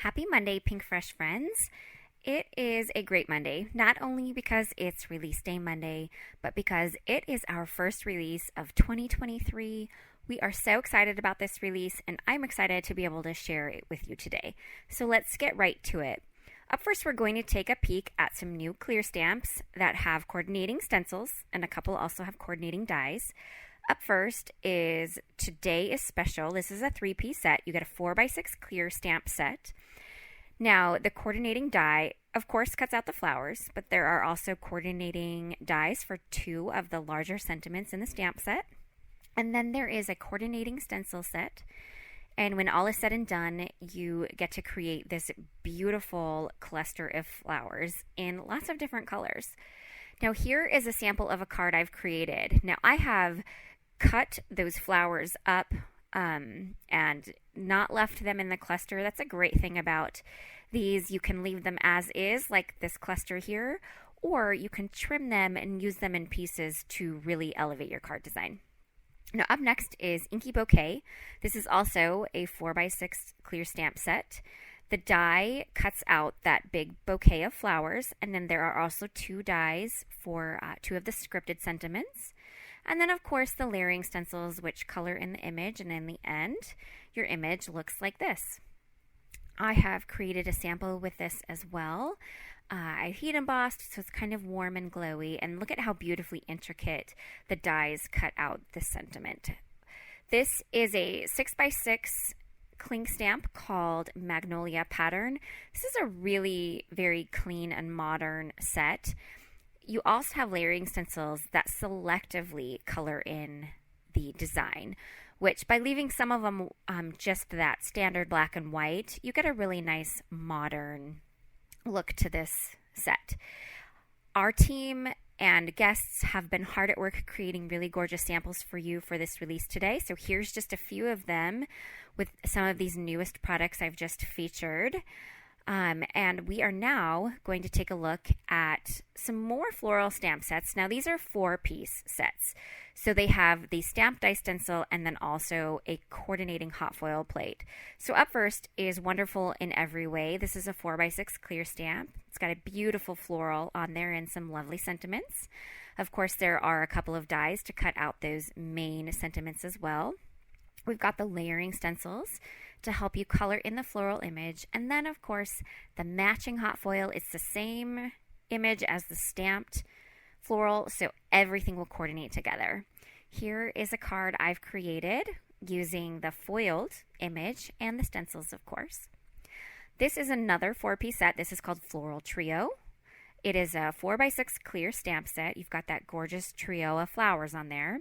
Happy Monday, Pink Fresh friends. It is a great Monday, not only because it's release day Monday, but because it is our first release of 2023. We are so excited about this release, and I'm excited to be able to share it with you today. So let's get right to it. Up first, we're going to take a peek at some new clear stamps that have coordinating stencils, and a couple also have coordinating dies. Up first is Today is Special. This is a 3-piece set. You get a 4x6 clear stamp set. Now, the coordinating die, of course, cuts out the flowers, but there are also coordinating dies for 2 of the larger sentiments in the stamp set. And then there is a coordinating stencil set. And when all is said and done, you get to create this beautiful cluster of flowers in lots of different colors. Now, here is a sample of a card I've created. Now, I have cut those flowers up and not left them in the cluster. That's a great thing about these. You can leave them as is, like this cluster here, or you can trim them and use them in pieces to really elevate your card design. Now, up next is Inky Bouquet. This is also a 4x6 clear stamp set. The die cuts out that big bouquet of flowers, and then there are also 2 dies for 2 of the scripted sentiments. And then, of course, the layering stencils, which color in the image, and in the end, your image looks like this. I have created a sample with this as well. I heat embossed, so it's kind of warm and glowy, and look at how beautifully intricate the dies cut out the sentiment. This is a 6x6 cling stamp called Magnolia Pattern. This is a really very clean and modern set. You also have layering stencils that selectively color in the design, which by leaving some of them just that standard black and white, you get a really nice modern look to this set. Our team and guests have been hard at work creating really gorgeous samples for you for this release today. So here's just a few of them with some of these newest products I've just featured. And we are now going to take a look at some more floral stamp sets. Now, these are 4-piece sets. So they have the stamped die stencil and then also a coordinating hot foil plate. So up first is Wonderful in Every Way. This is a 4x6 clear stamp. It's got a beautiful floral on there and some lovely sentiments. Of course, there are a couple of dies to cut out those main sentiments as well. We've got the layering stencils to help you color in the floral image. And then, of course, the matching hot foil. It's the same image as the stamped floral, so everything will coordinate together. Here is a card I've created using the foiled image and the stencils, of course. This is another 4-piece set. This is called Floral Trio. It is a 4x6 clear stamp set. You've got that gorgeous trio of flowers on there.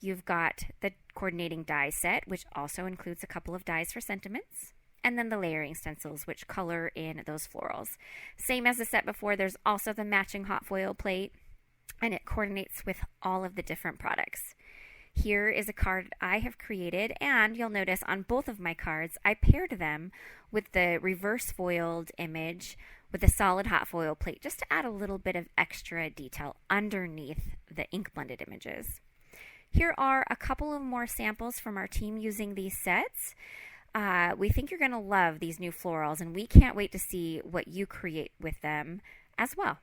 You've got the coordinating die set, which also includes a couple of dies for sentiments. And then the layering stencils, which color in those florals. Same as the set before, there's also the matching hot foil plate, and it coordinates with all of the different products. Here is a card I have created, and you'll notice on both of my cards, I paired them with the reverse foiled image with a solid hot foil plate, just to add a little bit of extra detail underneath the ink blended images. Here are a couple of more samples from our team using these sets. We think you're going to love these new florals, and we can't wait to see what you create with them as well.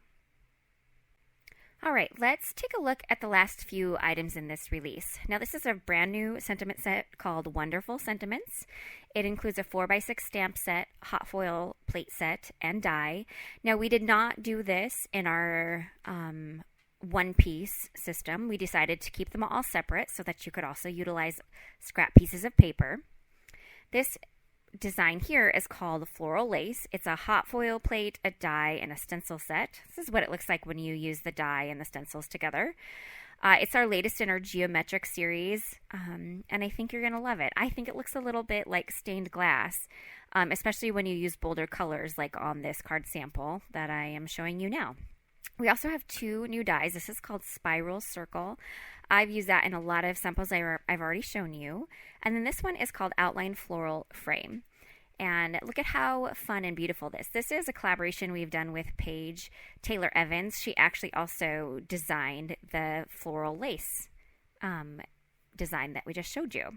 All right, let's take a look at the last few items in this release. Now, this is a brand new sentiment set called Wonderful Sentiments. It includes a 4x6 stamp set, hot foil plate set, and die. Now, we did not do this in our 1-piece system. We decided to keep them all separate so that you could also utilize scrap pieces of paper. This design here is called Floral Lace. It's a hot foil plate, a die, and a stencil set. This is what it looks like when you use the die and the stencils together. It's our latest in our geometric series, and I think you're going to love it. I think it looks a little bit like stained glass, especially when you use bolder colors like on this card sample that I am showing you now. We also have 2 new dies. This is called Spiral Circle. I've used that in a lot of samples I've already shown you. And then this one is called Outline Floral Frame. And look at how fun and beautiful this is a collaboration we've done with Paige Taylor Evans. She actually also designed the floral lace design that we just showed you.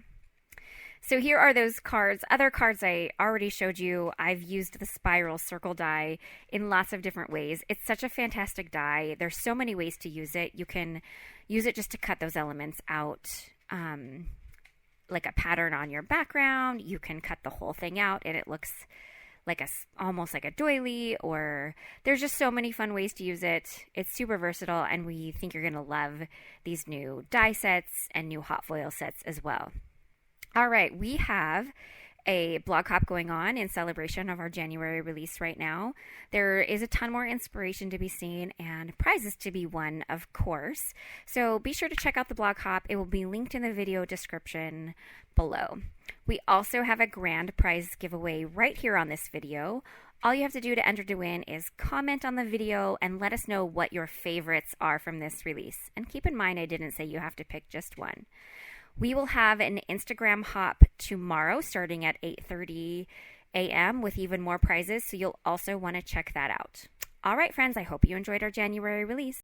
So here are those cards. Other cards I already showed you. I've used the spiral circle die in lots of different ways. It's such a fantastic die. There's so many ways to use it. You can use it just to cut those elements out, like a pattern on your background. You can cut the whole thing out and it looks like almost like a doily, or there's just so many fun ways to use it. It's super versatile, and we think you're going to love these new die sets and new hot foil sets as well. All right, we have a blog hop going on in celebration of our January release right now. There is a ton more inspiration to be seen and prizes to be won, of course. So be sure to check out the blog hop. It will be linked in the video description below. We also have a grand prize giveaway right here on this video. All you have to do to enter to win is comment on the video and let us know what your favorites are from this release. And keep in mind, I didn't say you have to pick just one. We will have an Instagram hop tomorrow starting at 8:30 a.m. with even more prizes, so you'll also want to check that out. All right, friends, I hope you enjoyed our January release.